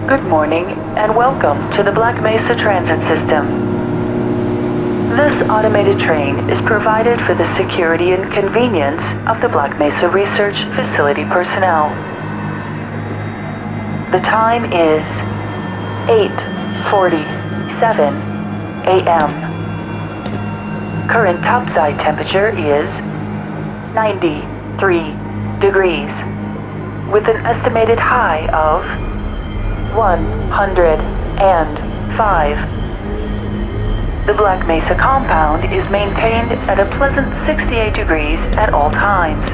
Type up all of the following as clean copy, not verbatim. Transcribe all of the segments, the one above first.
Good morning and welcome to the Black Mesa transit system. This automated train is provided for the security and convenience of the Black Mesa Research Facility personnel. The time is 8:47 a.m. Current topside temperature is 93 degrees, with an estimated high of 105. The Black Mesa compound is maintained at a pleasant 68 degrees at all times.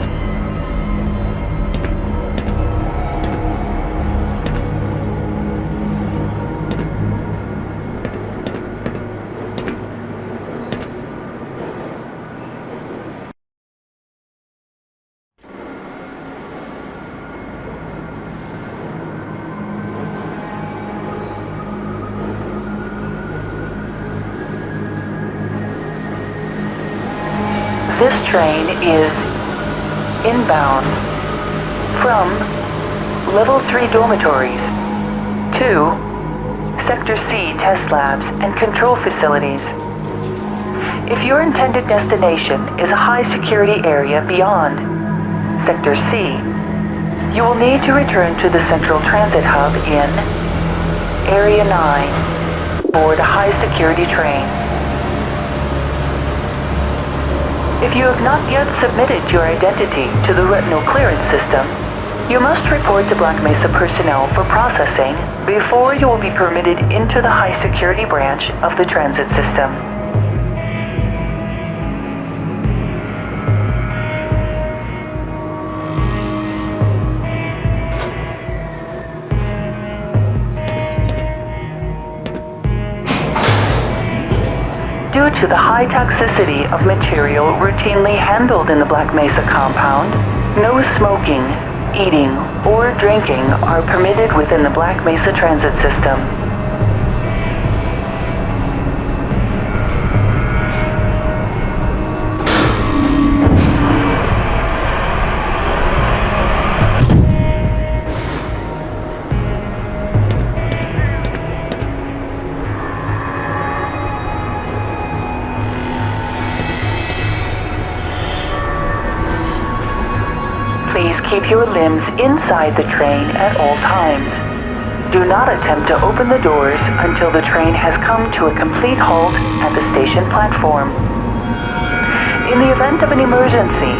This train is inbound from Level 3 dormitories to Sector C test labs and control facilities. If your intended destination is a high security area beyond Sector C, you will need to return to the Central Transit Hub in Area 9 for the high security train. If you have not yet submitted your identity to the retinal clearance system, you must report to Black Mesa personnel for processing before you will be permitted into the high security branch of the transit system. Due to the high toxicity of material routinely handled in the Black Mesa compound, no smoking, eating, or drinking are permitted within the Black Mesa transit system. Please keep your limbs inside the train at all times. Do not attempt to open the doors until the train has come to a complete halt at the station platform. In the event of an emergency,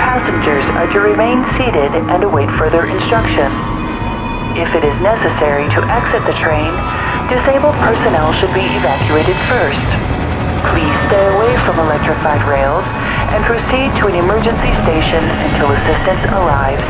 passengers are to remain seated and await further instruction. If it is necessary to exit the train, disabled personnel should be evacuated first. Please stay away from electrified rails and proceed to an emergency station until assistance arrives.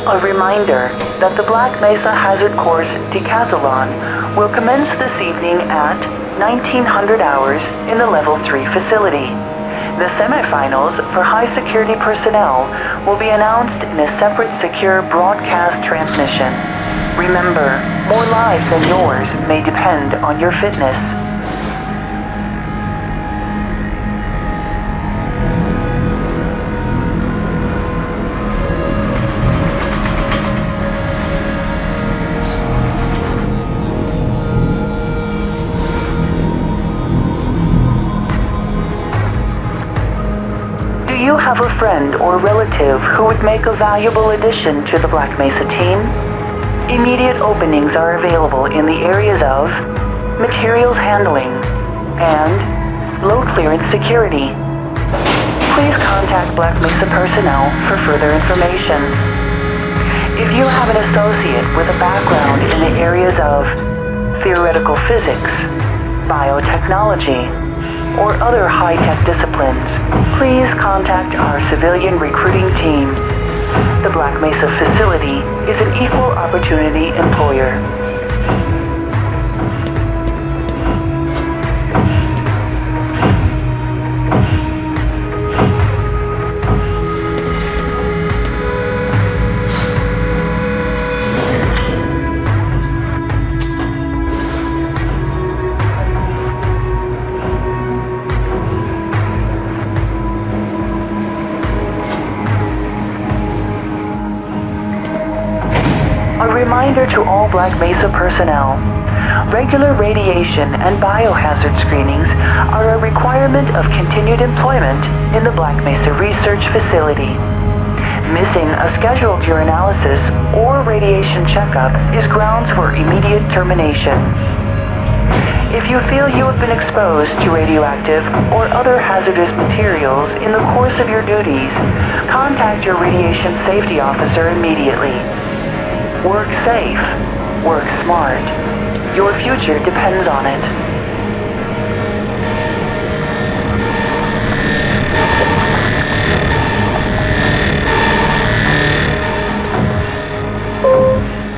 A reminder that the Black Mesa Hazard Course Decathlon will commence this evening at 1900 hours in the Level 3 facility. The semifinals for high security personnel will be announced in a separate secure broadcast transmission. Remember, more lives than yours may depend on your fitness. have a friend or relative who would make a valuable addition to the Black Mesa team? Immediate openings are available in the areas of materials handling and low clearance security. Please contact Black Mesa personnel for further information. If you have an associate with a background in the areas of theoretical physics, biotechnology, or other high-tech disciplines, please contact our civilian recruiting team. The Black Mesa facility is an equal opportunity employer. Reminder to all Black Mesa personnel. Regular radiation and biohazard screenings are a requirement of continued employment in the Black Mesa Research Facility. Missing a scheduled urinalysis or radiation checkup is grounds for immediate termination. If you feel you have been exposed to radioactive or other hazardous materials in the course of your duties, contact your radiation safety officer immediately. Work safe. Work smart. Your future depends on it.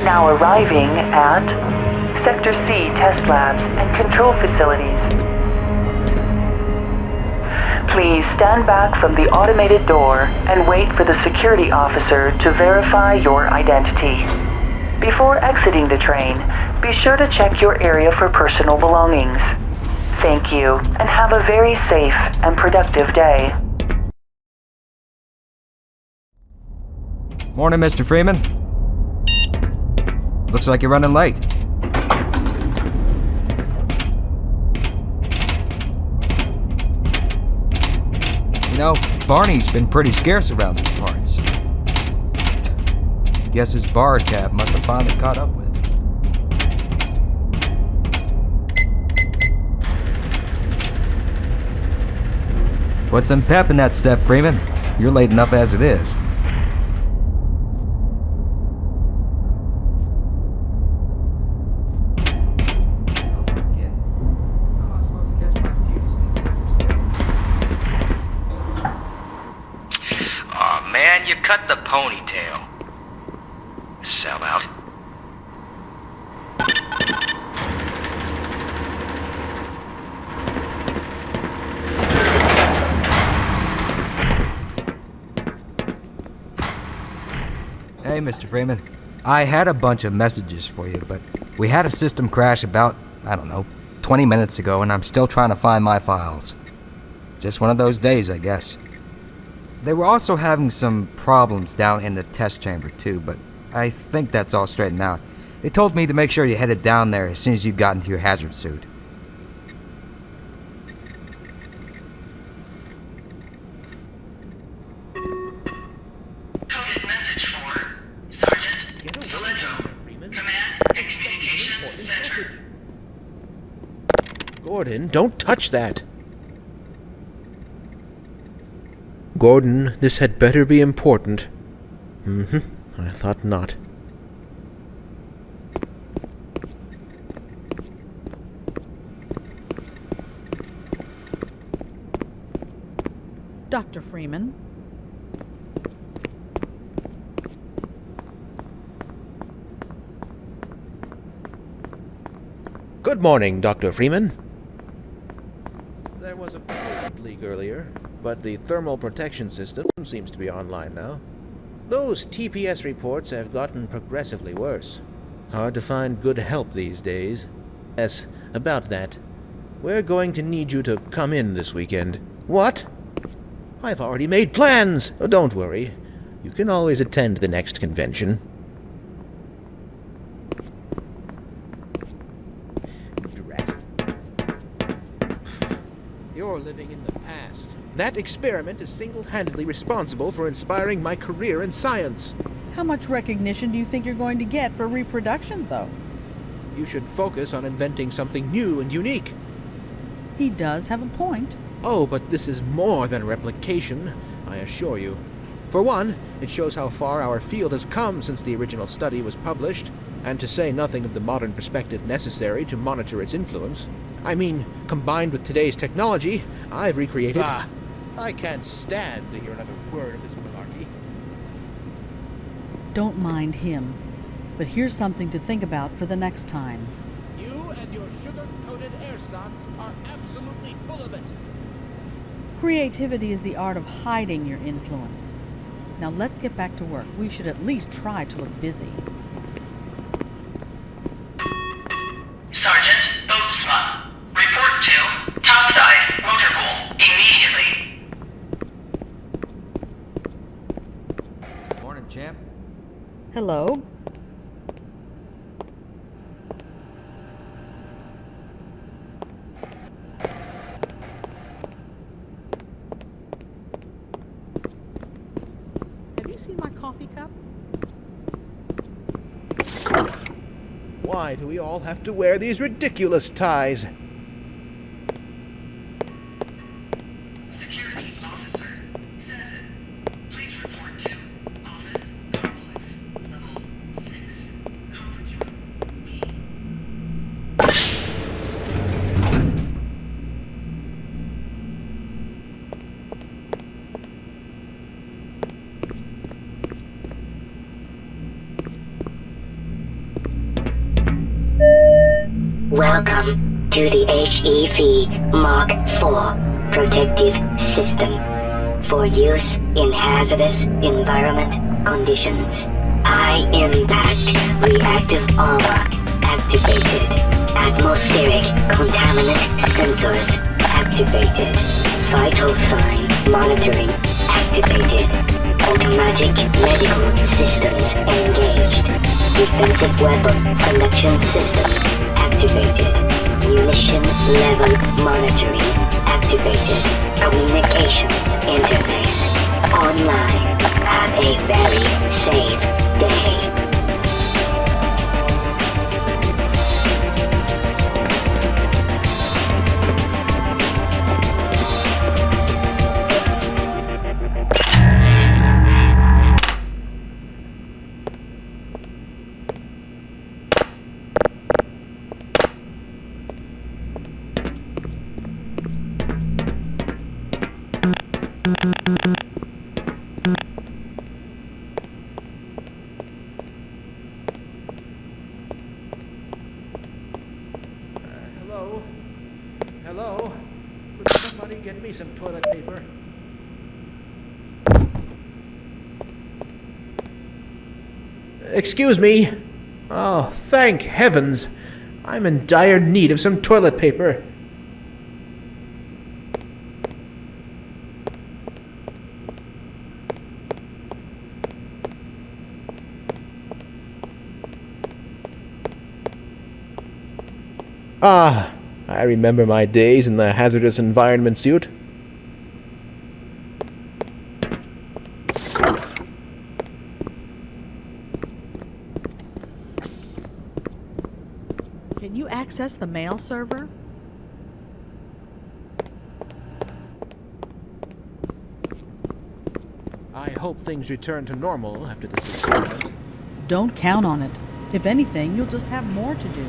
Now arriving at Sector C test labs and control facilities. Please stand back from the automated door and wait for the security officer to verify your identity. Before exiting the train, be sure to check your area for personal belongings. Thank you, and have a very safe and productive day. Morning, Mr. Freeman. Looks like you're running late. You know, Barney's been pretty scarce around these parts. Guess his bar tab must have finally caught up with him. Put some pep in that step, Freeman. You're late enough as it is. Aw, man, you cut the ponytail. Sell out. Hey, Mr. Freeman. I had a bunch of messages for you, but we had a system crash about, 20 minutes ago, and I'm still trying to find my files. Just one of those days, I guess. They were also having some problems down in the test chamber, too, but I think that's all straightened out. They told me to make sure you headed down there as soon as you got into your hazard suit. Coded message for Sergeant Get away Saleggio, from here, Freeman. Command and Communications Center. Gordon, don't touch that. Gordon, this had better be important. I thought not. Dr. Freeman. Good morning, Dr. Freeman. There was a coolant leak earlier, but the thermal protection system seems to be online now. Those TPS reports have gotten progressively worse. Hard to find good help these days. Yes, about that. We're going to need you to come in this weekend. What? I've already made plans! Oh, don't worry. You can always attend the next convention. Drat. You're living in the past. That experiment is single-handedly responsible for inspiring my career in science. How much recognition do you think you're going to get for reproduction, though? You should focus on inventing something new and unique. He does have a point. Oh, but this is more than replication, I assure you. For one, it shows how far our field has come since the original study was published, and to say nothing of the modern perspective necessary to monitor its influence. I mean, combined with today's technology, I've recreated... I can't stand to hear another word of this malarkey. Don't mind him. But here's something to think about for the next time. You and your sugar-coated ersatz are absolutely full of it. Creativity is the art of hiding your influence. Now let's get back to work. We should at least try to look busy. Sergeant Boatsma, report to topside motor pool immediately. Morning, champ. Hello? Have you seen my coffee cup? Why do we all have to wear these ridiculous ties? Security officer says it. Please report to office complex level 6 conference room B. Welcome to the HEV Mark IV protective system for use in hazardous environment conditions. High impact reactive armor activated. Atmospheric contaminant sensors activated. Vital sign monitoring activated. Automatic medical systems engaged. Defensive weapon selection system activated. Munition level monitoring activated. Communications interface online. Have a very safe day. Hello? Hello? Could somebody get me some toilet paper? Excuse me? Oh, thank heavens! I'm in dire need of some toilet paper. Ah, I remember my days in the hazardous environment suit. Can you access the mail server? I hope things return to normal after this experiment. Don't count on it. If anything, you'll just have more to do.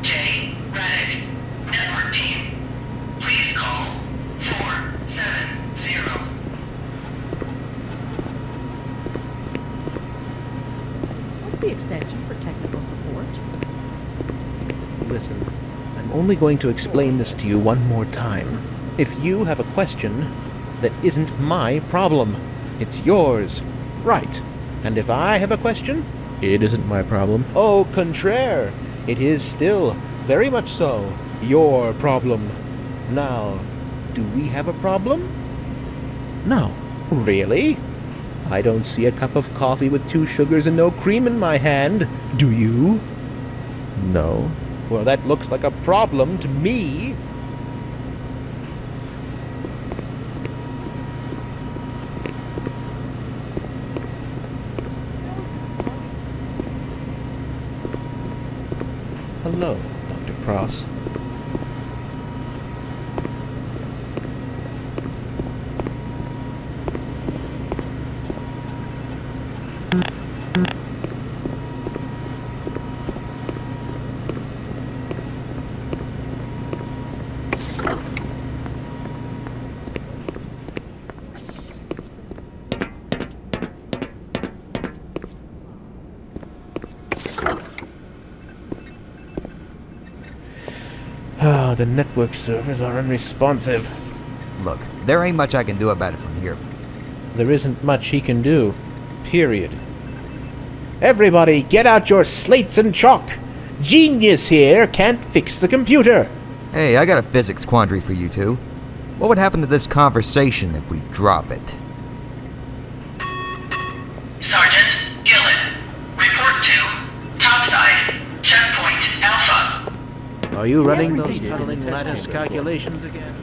J. Raddick, network team. Please call 470. What's the extension for technical support? Listen, I'm only going to explain this to you one more time. If you have a question, that isn't my problem. It's yours. Right. And if I have a question, it isn't my problem. Au contraire. It is still, very much so, your problem. Now, do we have a problem? No. Really? I don't see a cup of coffee with 2 sugars and no cream in my hand. Do you? No. Well, that looks like a problem to me. Hello, Dr. Cross. Oh, the network servers are unresponsive. Look, there ain't much I can do about it from here. There isn't much he can do. Period. Everybody, get out your slates and chalk! Genius here can't fix the computer! Hey, I got a physics quandary for you two. What would happen to this conversation if we drop it? Sergeant Gillen, report to topside, checkpoint Alpha. Are you running those tunneling lattice calculations again?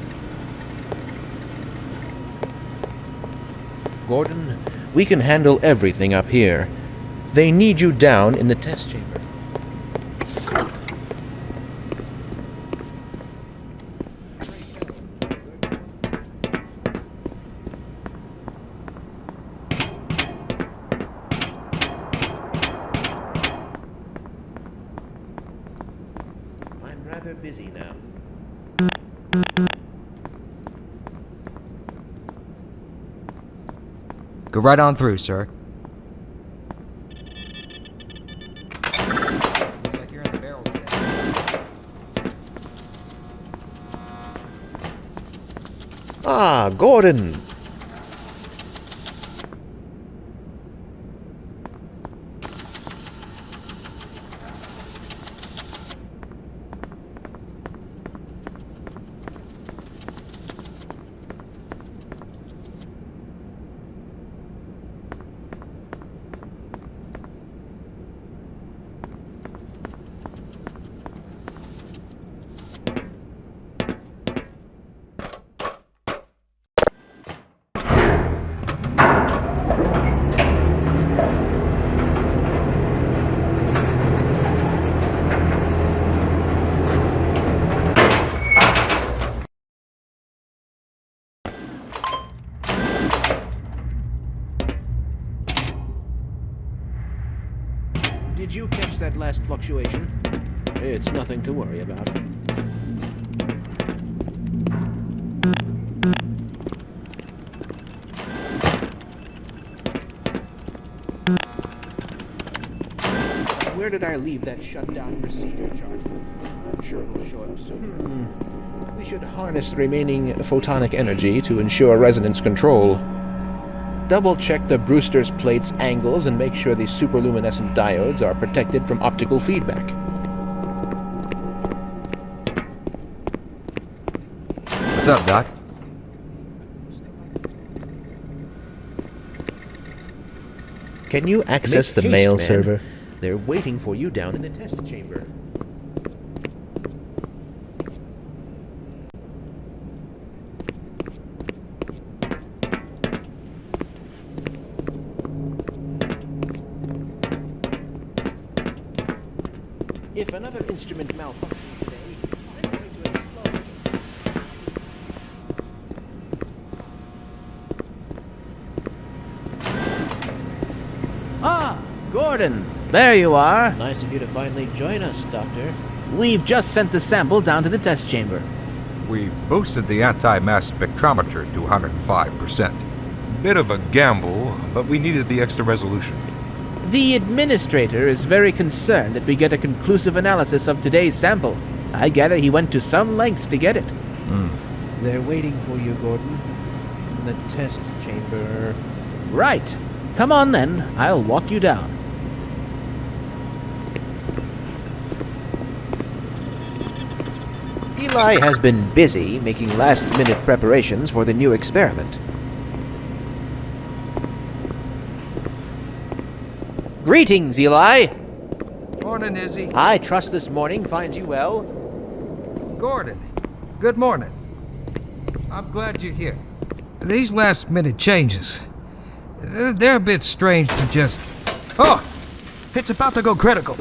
Gordon, we can handle everything up here. They need you down in the test chamber. I'm rather busy now. Go right on through, sir. Looks like you're in the barrel today. Ah, Gordon! Did you catch that last fluctuation? It's nothing to worry about. Where did I leave that shutdown procedure chart? I'm sure it'll show up soon. We should harness the remaining photonic energy to ensure resonance control. Double-check the Brewster's plate's angles and make sure the superluminescent diodes are protected from optical feedback. What's up, Doc? Can you access the mail server? They're waiting for you down in the test chamber. If another instrument malfunctions today, I'm going to explode. Ah, Gordon, there you are. Nice of you to finally join us, Doctor. We've just sent the sample down to the test chamber. We've boosted the anti-mass spectrometer to 105%. Bit of a gamble, but we needed the extra resolution. The administrator is very concerned that we get a conclusive analysis of today's sample. I gather he went to some lengths to get it. They're waiting for you, Gordon. In the test chamber. Right. Come on then, I'll walk you down. Eli has been busy making last-minute preparations for the new experiment. Greetings, Eli! Morning, Izzy. I trust this morning finds you well. Gordon, good morning. I'm glad you're here. These last-minute changes, they're a bit strange to just... Oh! It's about to go critical.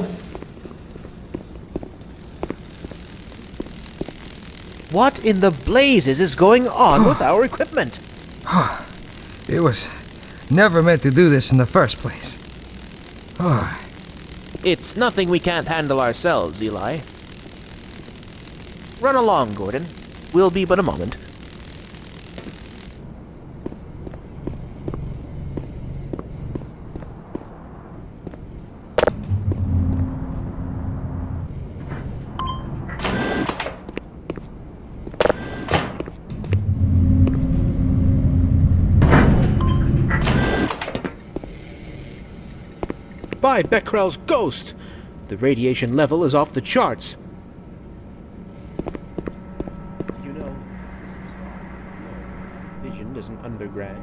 What in the blazes is going on with our equipment? It was never meant to do this in the first place. It's nothing we can't handle ourselves, Eli. Run along, Gordon. We'll be but a moment. By Becquerel's ghost! The radiation level is off the charts. You know, this is far. Vision as an undergrad.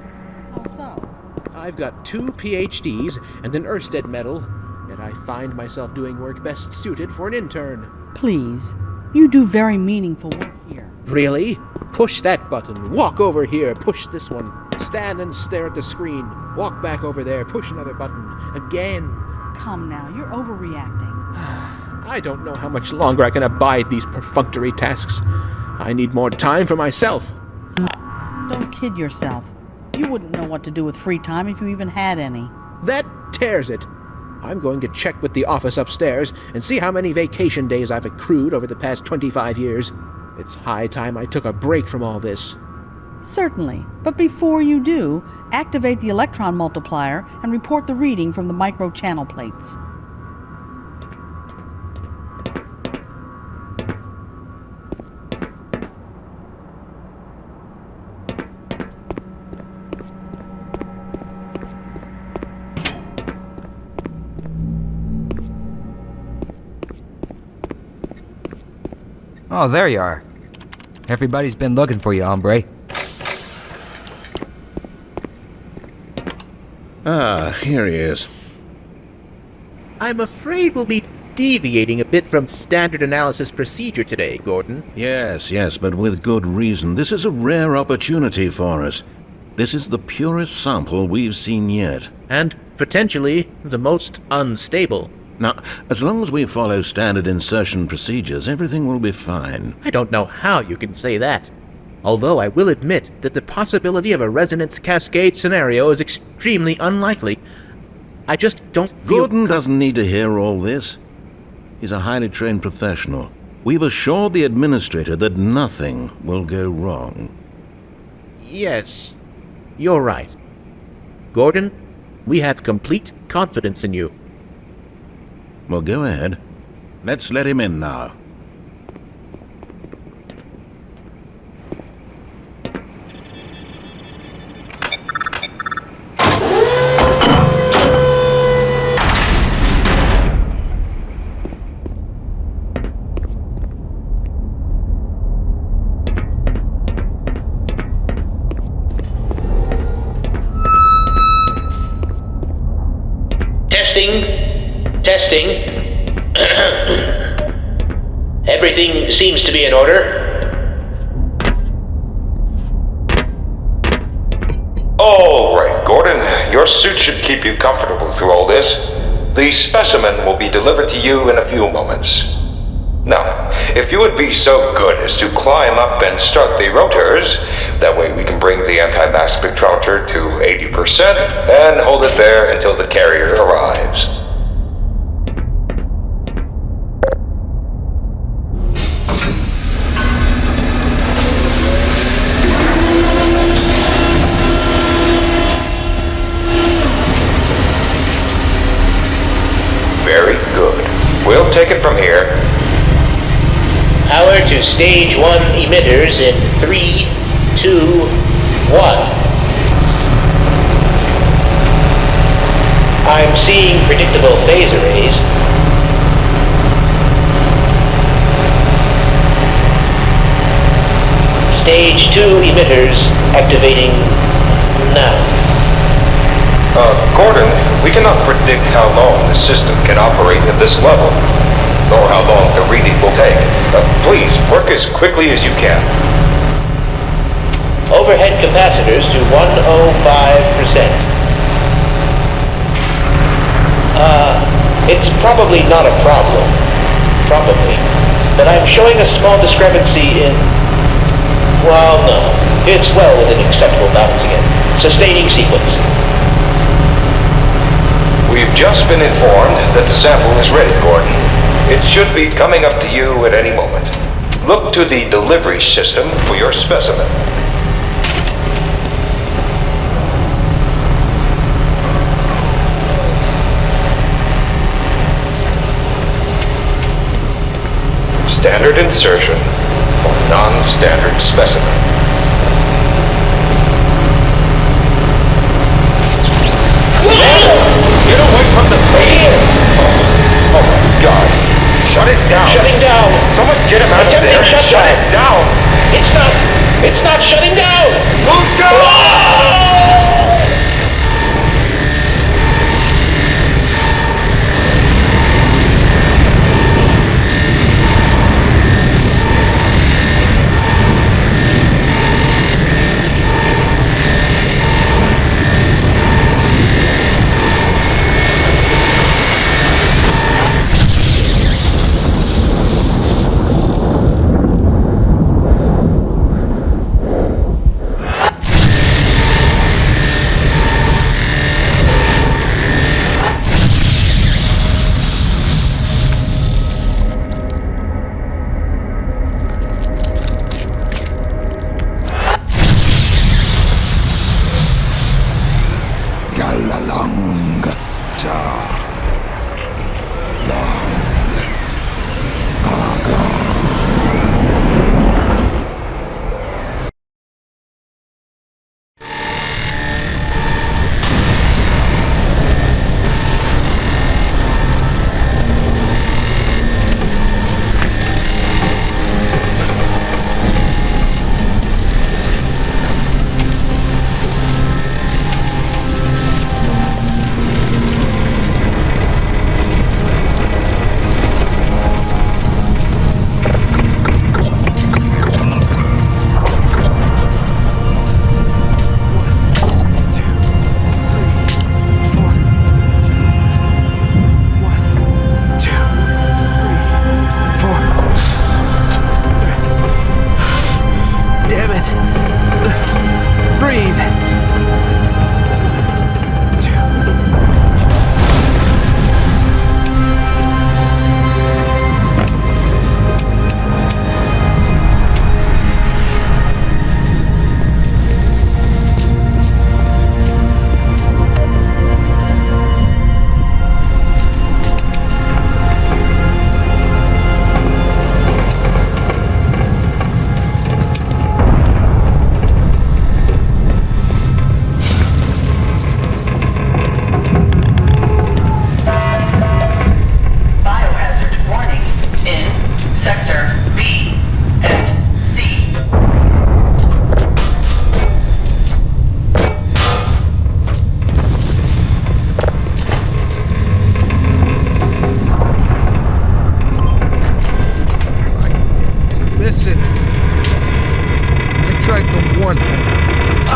How so? I've got 2 PhDs and an Ørsted medal, yet I find myself doing work best suited for an intern. Please, you do very meaningful work here. Really? Push that button. Walk over here. Push this one. Stand and stare at the screen. Walk back over there. Push another button. Again. Come now, you're overreacting. I don't know how much longer I can abide these perfunctory tasks. I need more time for myself. Don't kid yourself. You wouldn't know what to do with free time if you even had any. That tears it. I'm going to check with the office upstairs and see how many vacation days I've accrued over the past 25 years. It's high time I took a break from all this. Certainly, but before you do, activate the electron multiplier and report the reading from the micro-channel plates. Oh, there you are. Everybody's been looking for you, hombre. Ah, here he is. I'm afraid we'll be deviating a bit from standard analysis procedure today, Gordon. Yes, but with good reason. This is a rare opportunity for us. This is the purest sample we've seen yet. And potentially the most unstable. Now, as long as we follow standard insertion procedures, everything will be fine. I don't know how you can say that. Although I will admit that the possibility of a resonance cascade scenario is extremely unlikely. I just don't feel... Gordon doesn't need to hear all this. He's a highly trained professional. We've assured the administrator that nothing will go wrong. Yes, you're right. Gordon, we have complete confidence in you. Well, go ahead. Let's let him in now. Testing. Everything seems to be in order. All right, Gordon. Your suit should keep you comfortable through all this. The specimen will be delivered to you in a few moments. Now, if you would be so good as to climb up and start the rotors, that way we can bring the anti-mass spectrometer to 80% and hold it there until the carrier arrives. Very good. We'll take it from here. Power to stage 1 emitters in 3, 2, 1. I'm seeing predictable phase arrays. Stage 2 emitters activating now. Gordon, we cannot predict how long the system can operate at this level, nor how long the reading will take. Please, work as quickly as you can. Overhead capacitors to 105%. It's probably not a problem. Probably. But I'm showing a small discrepancy in Well, no. It's well within acceptable bounds again. Sustaining sequence. We've just been informed that the sample is ready, Gordon. It should be coming up to you at any moment. Look to the delivery system for your specimen. Standard insertion for non-standard specimen. Get away from the fan! Oh my God! Shut it down! Shutting down! Someone get him out of there! Shut it down! It's not shutting down! Move down!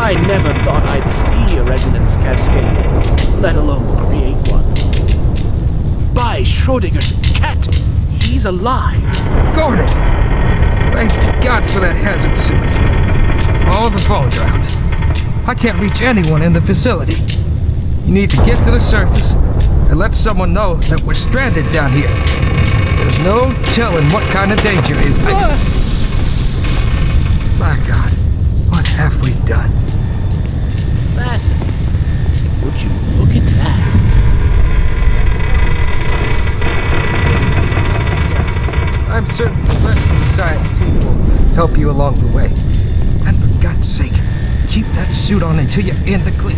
I never thought I'd see a resonance cascade, let alone create one. By Schrodinger's cat, he's alive. Gordon! Thank God for that hazard suit. All the phones are out. I can't reach anyone in the facility. You need to get to the surface and let someone know that we're stranded down here. There's no telling what kind of danger is. My God, what have we done? Fascinating. Would you look at that? I'm certain the rest of the science team will help you along the way. And for God's sake, keep that suit on until you're in the clear.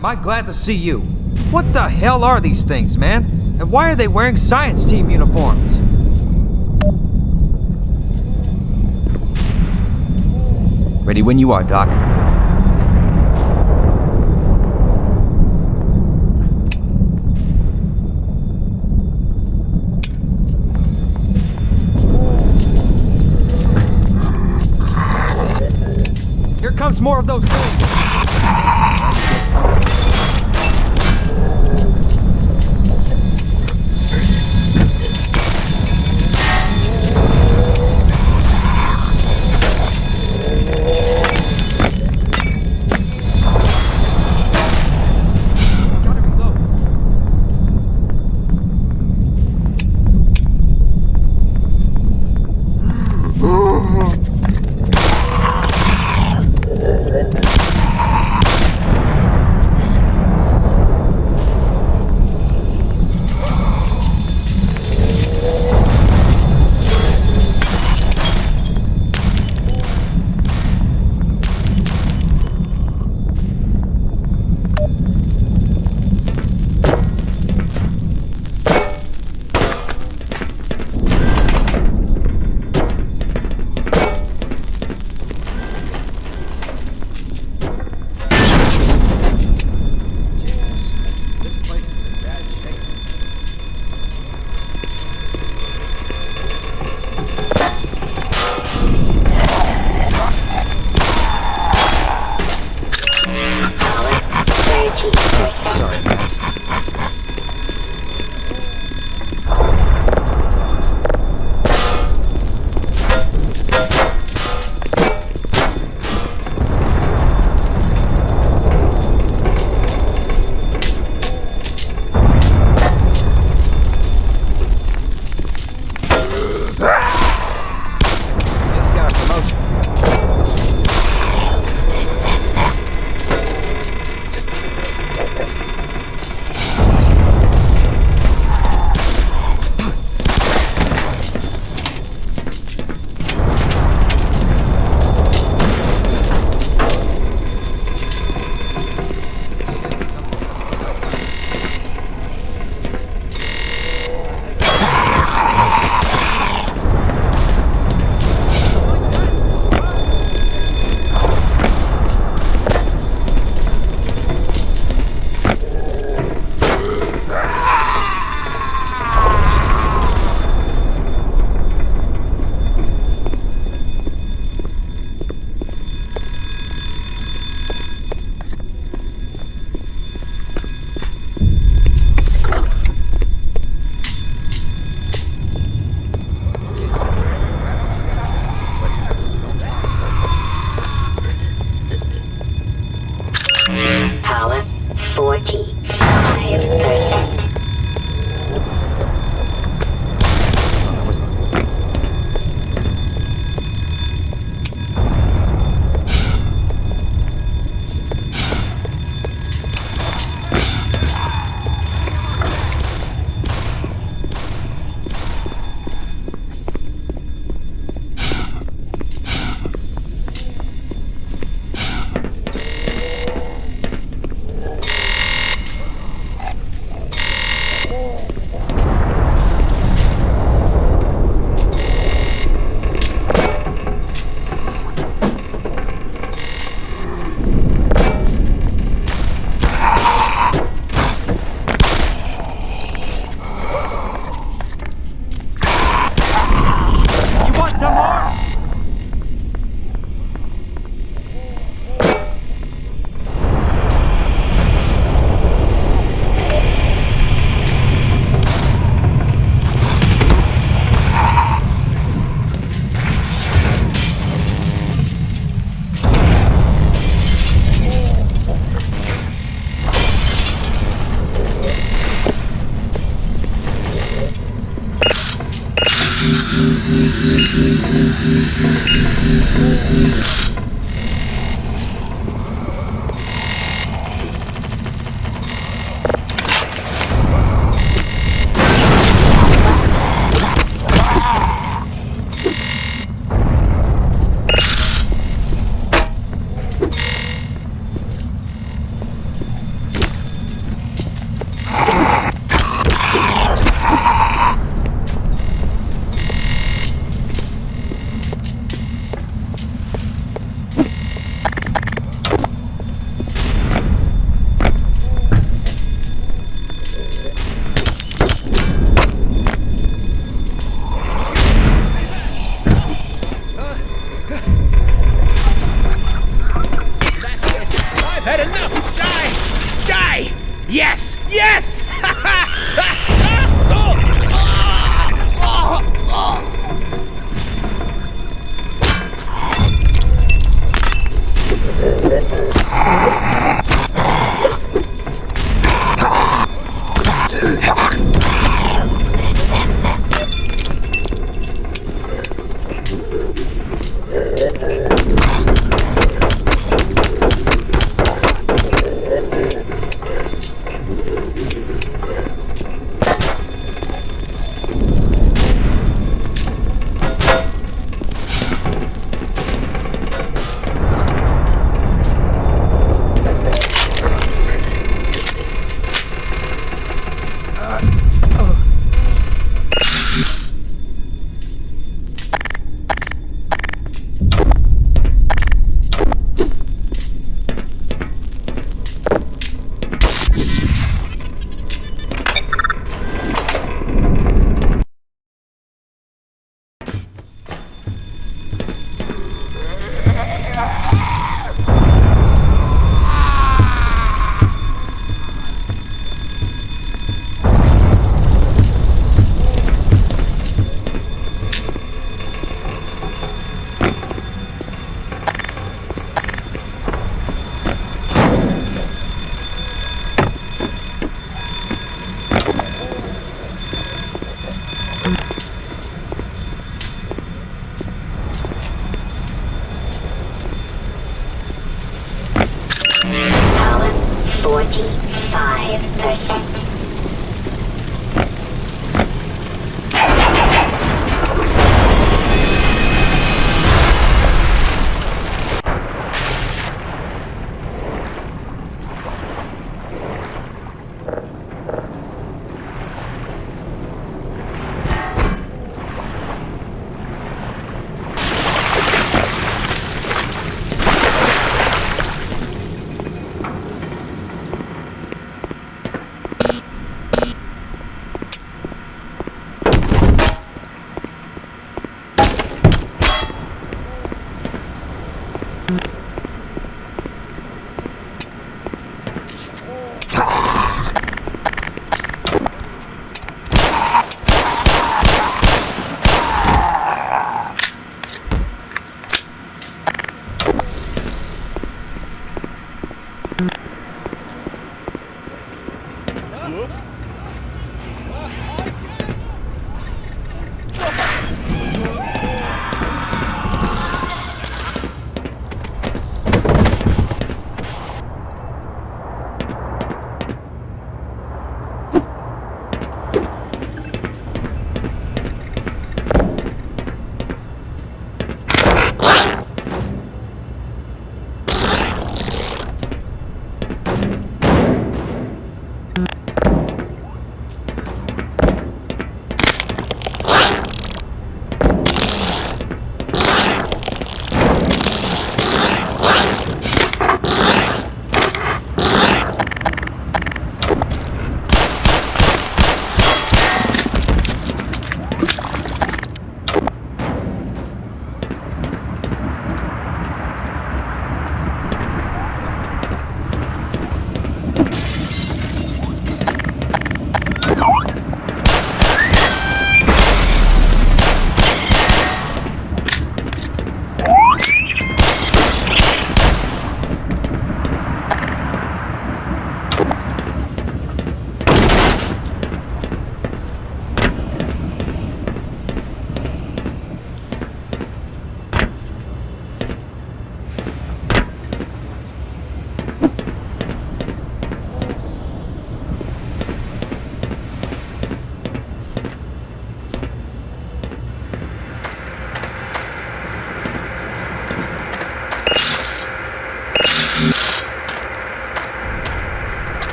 am I glad to see you. What the hell are these things, man? And why are they wearing science team uniforms? Ready when you are, Doc. Here comes more of those things. Power 45%.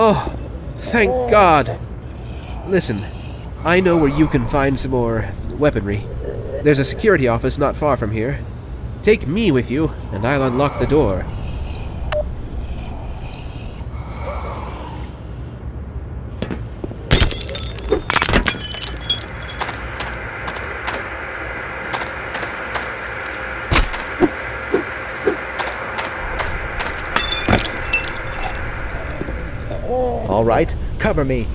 Oh, thank God. Listen, I know where you can find some more weaponry. There's a security office not far from here. Take me with you, and I'll unlock the door. All right, cover me.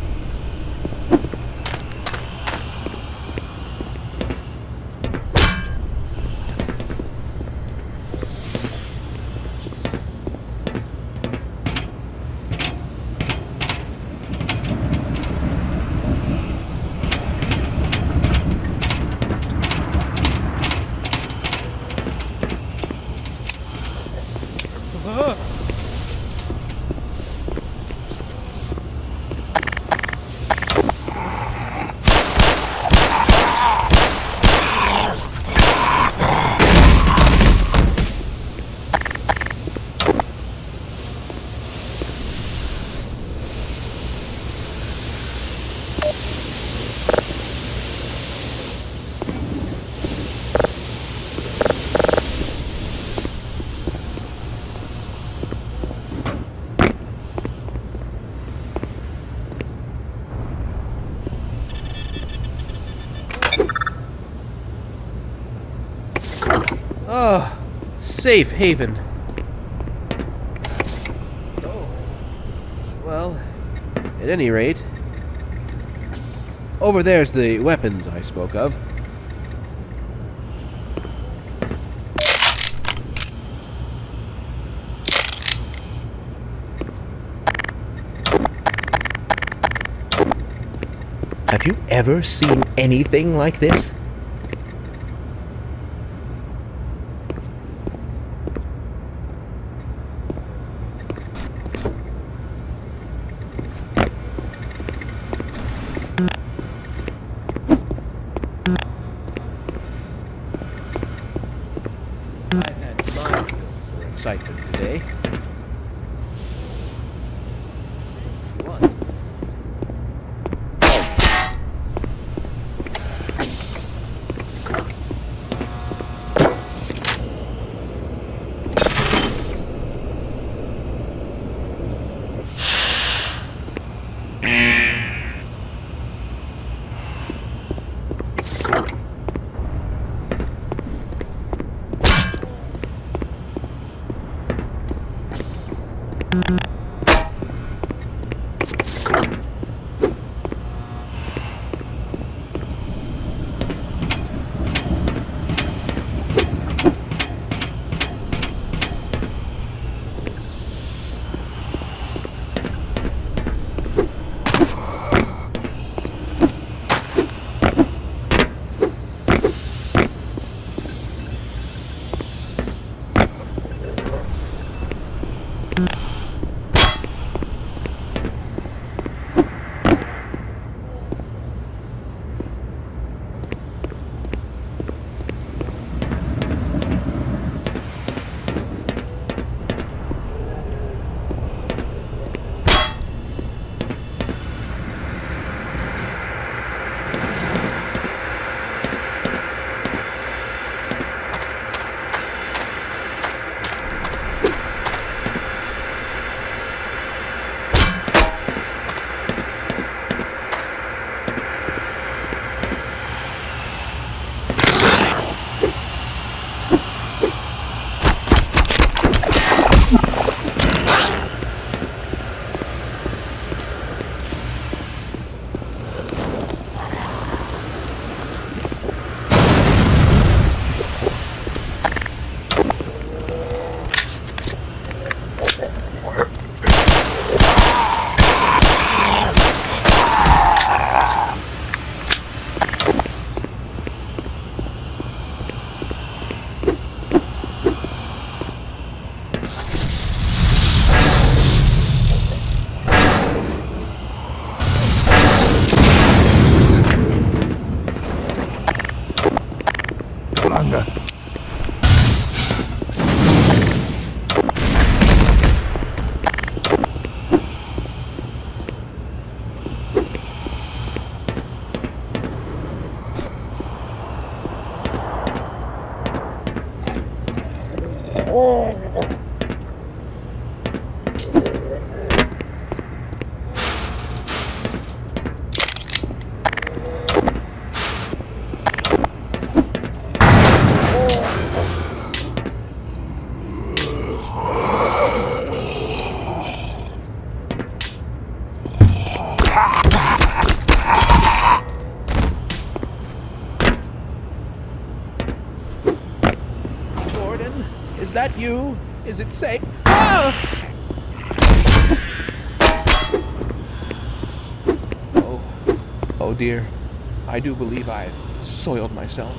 Oh, safe haven. Oh. Well, at any rate, over there's the weapons I spoke of. Have you ever seen anything like this? I've had my fill for excitement today. What? Is that you? Is it safe? Ah! Oh dear. I do believe I soiled myself.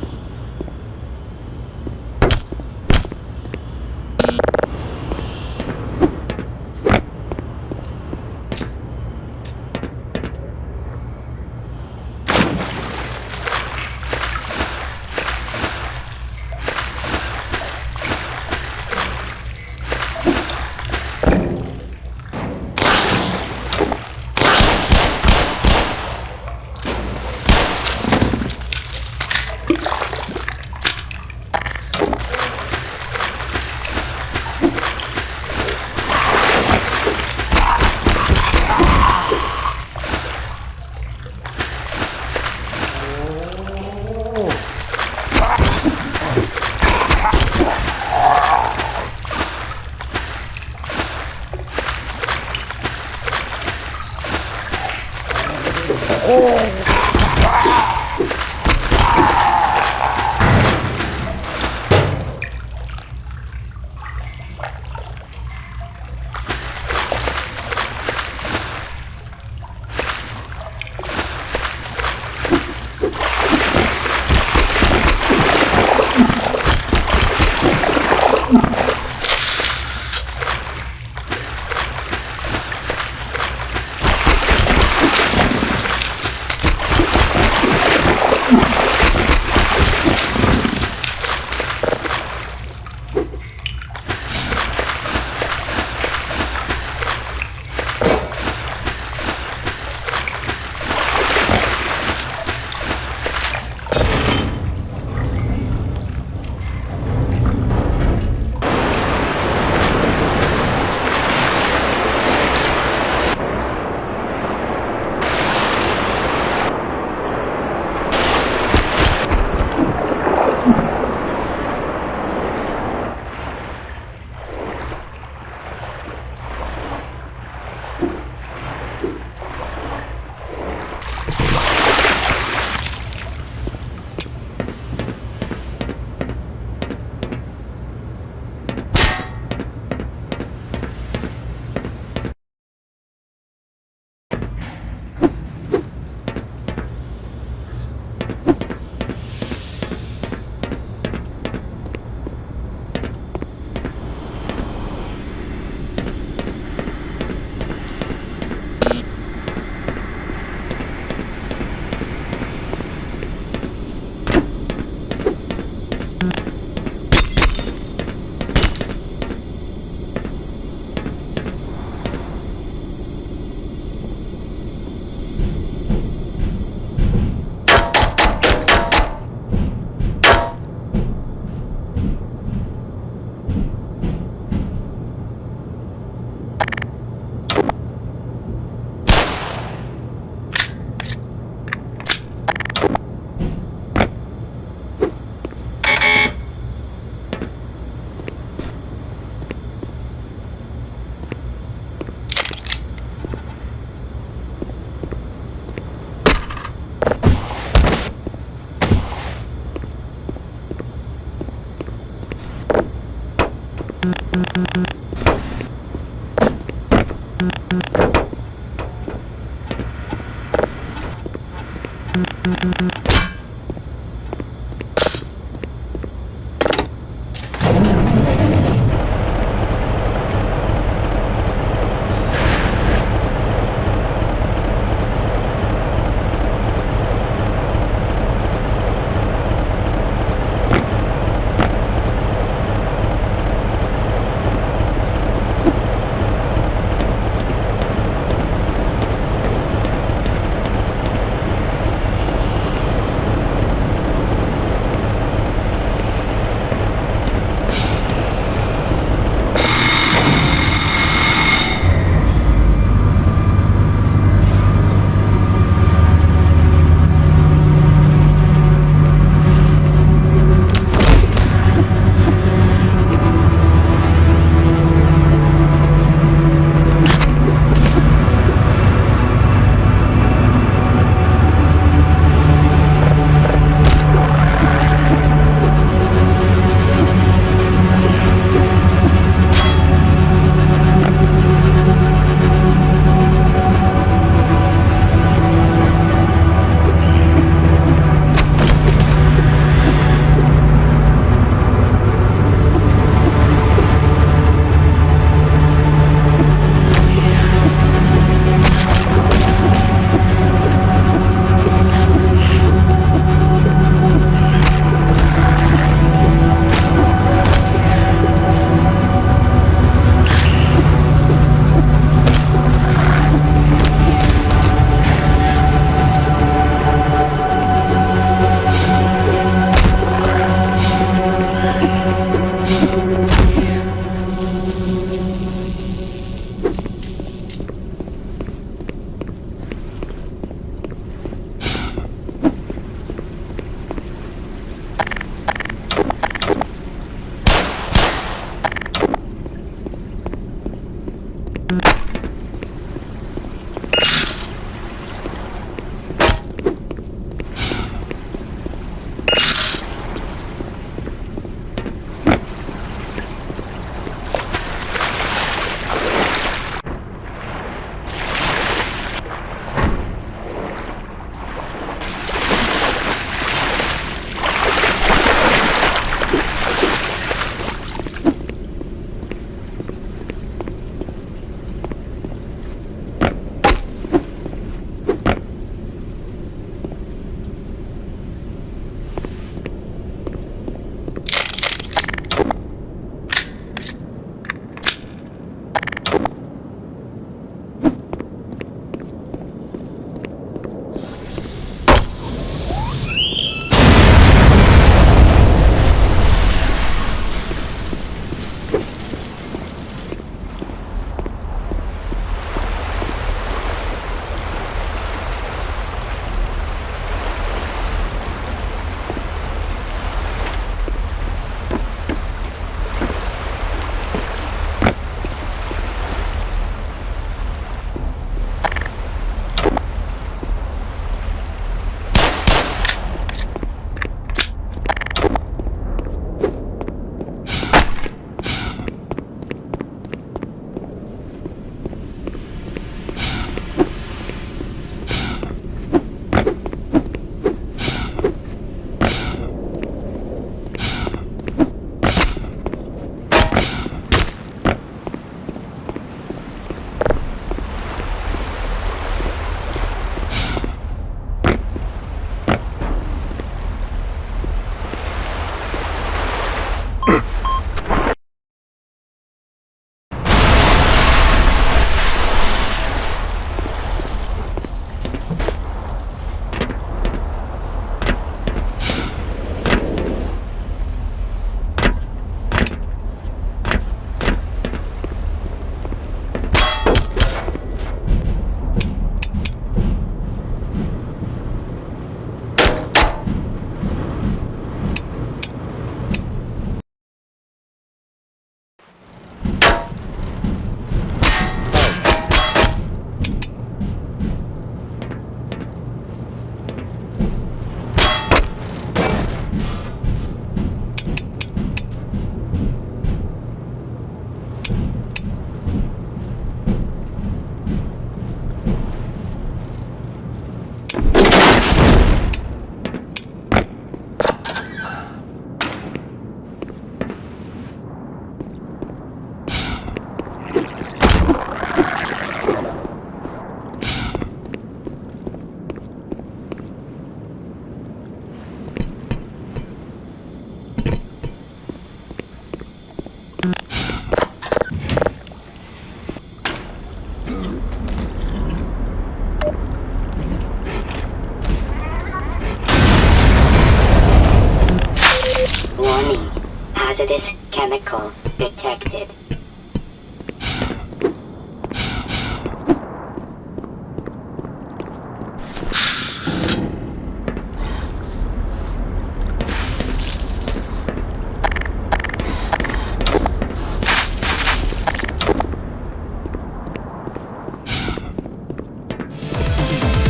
hazardous chemical detected.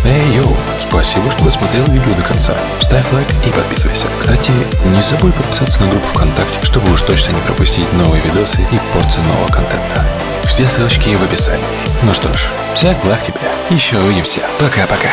Эй, йоу, спасибо, что досмотрел видео до конца. Ставь лайк и подписывайся. Кстати, не забудь подписаться на группу ВКонтакте, чтобы уж точно не пропустить новые видосы и порции нового контента. Все ссылочки в описании. Ну что ж, всех благ тебе. Еще увидимся. Пока-пока.